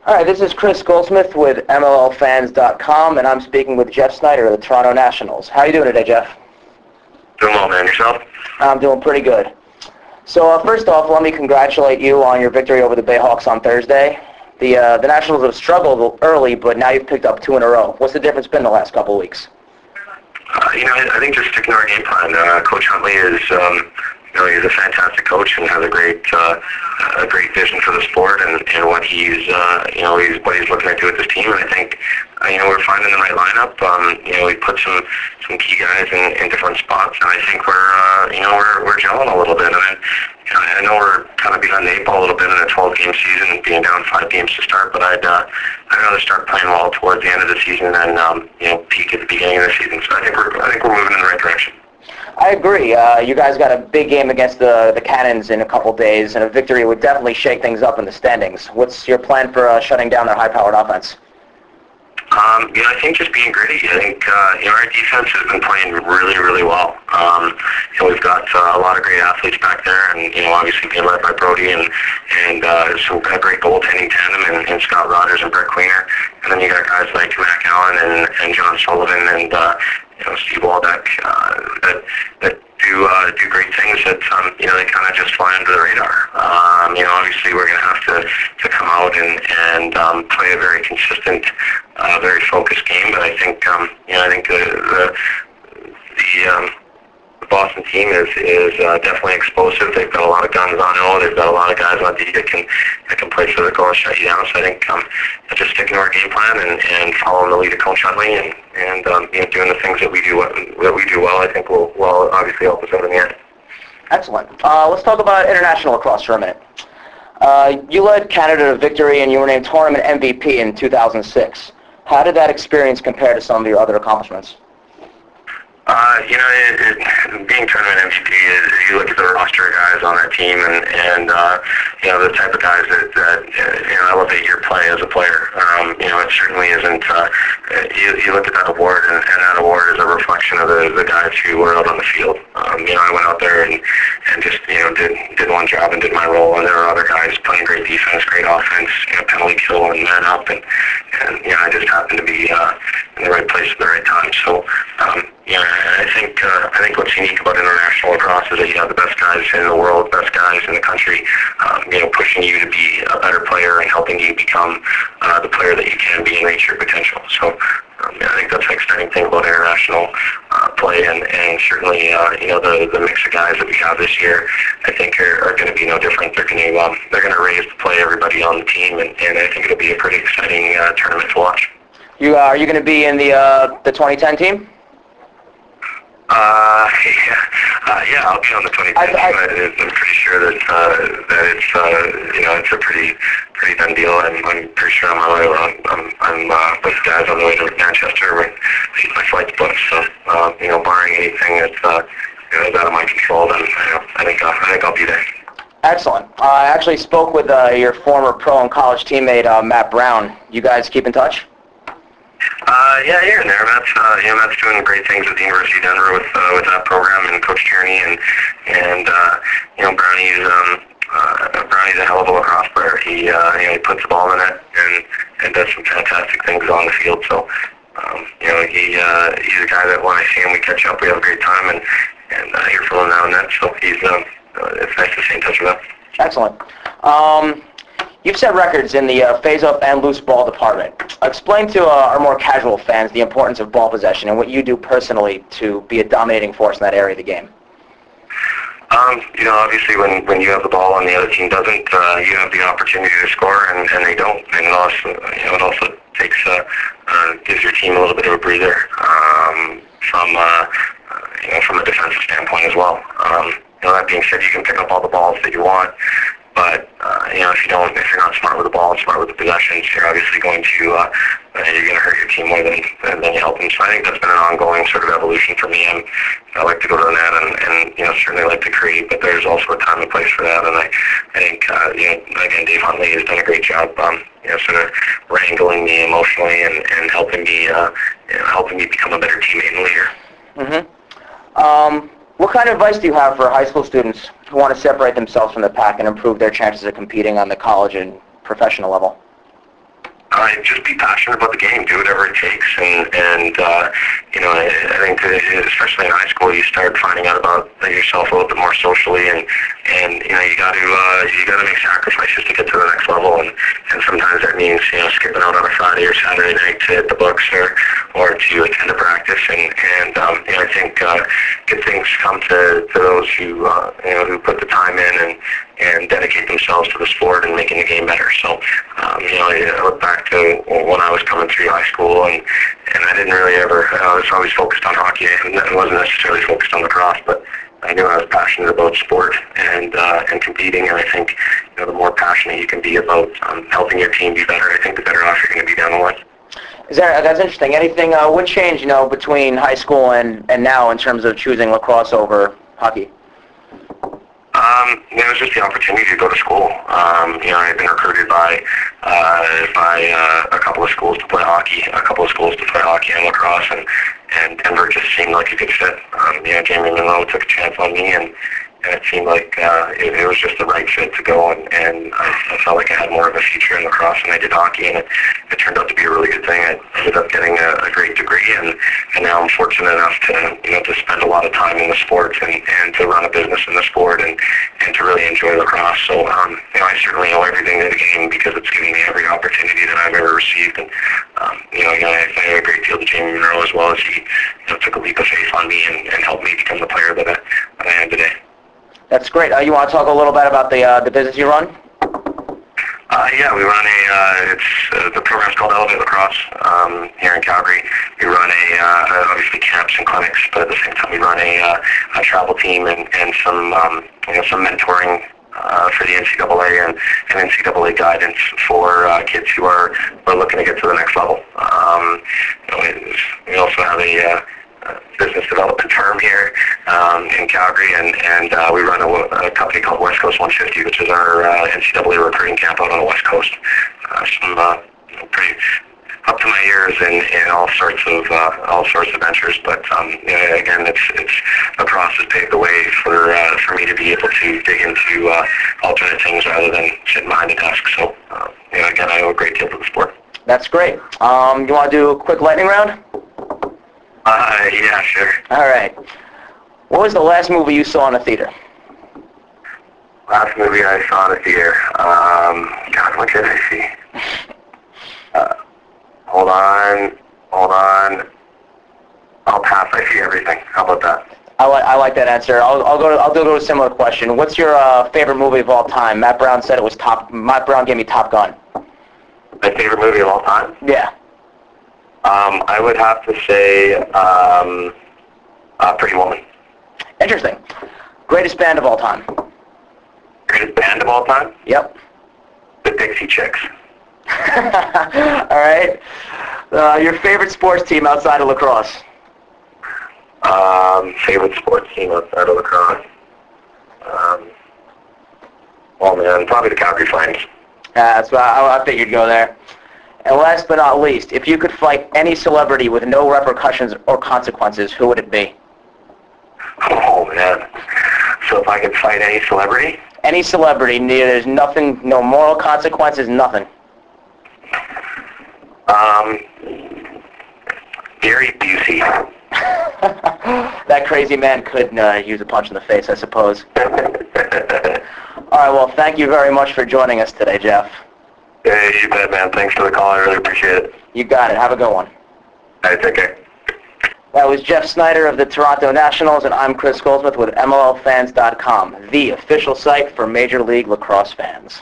All right, this is Chris Goldsmith with MLLFans.com, and I'm speaking with Geoff Snider of the Toronto Nationals. How are you doing today, Jeff? Doing well, man. Yourself? I'm doing pretty good. So first off, let me congratulate you on your victory over the Bayhawks on Thursday. The Nationals have struggled early, but now you've picked up 2 in a row. What's the difference been the last couple of weeks? I think just sticking to our game plan. Coach Huntley is, he's a fantastic coach and has a great vision for the sport and what he's looking to do with this team. And I think, we're finding the right lineup. We put some key guys in different spots, and I think we're gelling a little bit. And I know we're kind of behind the 8 ball a little bit in a 12-game season, being down 5 games to start. But I'd rather start playing well towards the end of the season than peak at the beginning of the season. So I think we're moving in the right direction. I agree. You guys got a big game against the Cannons in a couple days, and a victory would definitely shake things up in the standings. What's your plan for shutting down their high-powered offense? I think just being gritty. I think our defense has been playing really, really well. We've got a lot of great athletes back there, and obviously being led by Brody and some great goaltending tandem and Scott Rogers and Brett Queener. And then you got guys like Mac Allen and John Sullivan and Steve Waldeck that do great things that they kind of just fly under the radar. Obviously we're going to have to come out and play a very consistent, very focused game. But I think the Boston team is definitely explosive. They've got a lot of guns on O. They've got a lot of guys on D that can play physical and shut you down. So I think just sticking to our game plan and following the lead of Coach Huntley and doing the things that we do well, I think will obviously help us out in the end. Excellent. Let's talk about international lacrosse for a minute. You led Canada to victory, and you were named tournament MVP in 2006. How did that experience compare to some of your other accomplishments? Being tournament MVP is, you look at the roster of guys on that team and the type of guys that elevate your play as a player. It certainly isn't, you look at that award and that award is a reflection of the guys who were out on the field. I went out there and just, did one job and did my role, and there were other guys playing great defense, great offense, penalty kill and man up, and I just happened to be in the right place at the right time. So, I think what's unique about international lacrosse is that you have the best guys in the world, best guys in the country, pushing you to be a better player and helping you become the player that you can be and reach your potential. So I think that's an exciting thing about international play, and certainly the mix of guys that we have this year, I think are going to be no different. They're going to raise the play everybody on the team, and I think it'll be a pretty exciting tournament to watch. Are you going to be in the 2010 team? I'll be on the 2010 team. I'm pretty sure that it's a pretty done deal. I'm pretty sure I'm on my way around. I'm with guys on the way to Manchester when my flight's booked. So barring anything that's is out of my control, then I think I'll be there. Excellent. I actually spoke with your former pro and college teammate Matt Brown. You guys keep in touch? Here and there. Matt's doing great things at the University of Denver with that program and Coach Tierney and Brownie's a hell of a lacrosse player. He puts the ball in the net and does some fantastic things on the field. So he's a guy that when I see him we catch up, we have a great time and I hear from him now and then. So it's nice to stay in touch with him. Excellent. You've set records in the face-up and loose ball department. Explain to our more casual fans the importance of ball possession and what you do personally to be a dominating force in that area of the game. Obviously when you have the ball and the other team doesn't, you have the opportunity to score and they don't. And it also takes gives your team a little bit of a breather from a defensive standpoint as well. That being said, you can pick up all the balls that you want. But if you're not smart with the ball and smart with the possessions, you're obviously going to hurt your team more than you help them. So I think that's been an ongoing sort of evolution for me. I like to go to the net and certainly like to create, but there's also a time and place for that. And I think again, Dave Huntley has done a great job, sort of wrangling me emotionally and helping me become a better teammate and leader. Mm-hmm. What kind of advice do you have for high school students who want to separate themselves from the pack and improve their chances of competing on the college and professional level? just be passionate about the game, do whatever it takes, and you know, I think especially in high school, you start finding out about yourself a little bit more socially, and you know, you got to make sacrifices to get to the next level, and sometimes that means, you know, skipping out on a Friday or Saturday night to hit the books or to attend a practice, and you know, I think good things come to those who you know, who put the time in and dedicate themselves to the sport and making the game better. So, you know, I look back to when I was coming through high school, and I didn't really ever, I was always focused on hockey, and I wasn't necessarily focused on lacrosse, but I knew I was passionate about sport and competing, and I think, you know, the more passionate you can be about helping your team be better, I think the better off you're going to be down the line. That's interesting. Anything would change, you know, between high school and now in terms of choosing lacrosse over hockey? It was just the opportunity to go to school. You know, I've been recruited by a couple of schools to play hockey, and lacrosse, and Denver just seemed like a good fit. You know, Jamie Monroe took a chance on me, and it seemed like it was just the right fit to go, and I felt like I had more of a future in lacrosse than I did hockey, and it turned out to be a really good thing. I ended up getting a great degree, and now I'm fortunate enough to, you know, to spend a lot of time in the sport and to run a business in the sport and to really enjoy lacrosse. So, you know, I certainly owe everything to the game because it's giving me every opportunity that I've ever received, and you know, I owe a great deal to Jamie Monroe as well, as he, you know, took a leap of faith on me and helped me become the player that I am today. That's great. You want to talk a little bit about the business you run? Yeah, we run the program's called Elevate Lacrosse here in Calgary. We run obviously camps and clinics, but at the same time we run a travel team and some you know, some mentoring for the NCAA and NCAA guidance for kids who are looking to get to the next level. You know, we also have a business development firm here in Calgary, and we run a company called West Coast 150, which is our NCAA recruiting camp out on the West Coast. Some you know, pretty up to my ears in all sorts of ventures, but you know, again, it's lacrosse has paved the way for me to be able to dig into alternate things rather than sitting behind a desk. So you know, again, I owe a great deal to the sport. That's great. You want to do a quick lightning round? Yeah, sure. All right. What was the last movie you saw in a theater? Last movie I saw in a theater. God, what did I see? Hold on. I'll pass. I see everything. How about that? I like that answer. I'll go to a similar question. What's your favorite movie of all time? Matt Brown said it was Matt Brown gave me Top Gun. My favorite movie of all time? Yeah. I would have to say Pretty Woman. Interesting. Greatest band of all time? Greatest band of all time? Yep. The Dixie Chicks. All right. Your favorite sports team outside of lacrosse? Favorite sports team outside of lacrosse? Oh man, probably the Calgary Flames. That's why I figured you'd go there. And last but not least, if you could fight any celebrity with no repercussions or consequences, who would it be? Oh, man. So if I could fight any celebrity? Any celebrity. There's nothing, no moral consequences, nothing. Gary Busey. That crazy man could use a punch in the face, I suppose. All right, well, thank you very much for joining us today, Geoff. Hey, you bet, man. Thanks for the call. I really appreciate it. You got it. Have a good one. All right, take care. That was Geoff Snider of the Toronto Nationals, and I'm Chris Goldsmith with MLLFans.com, the official site for Major League Lacrosse fans.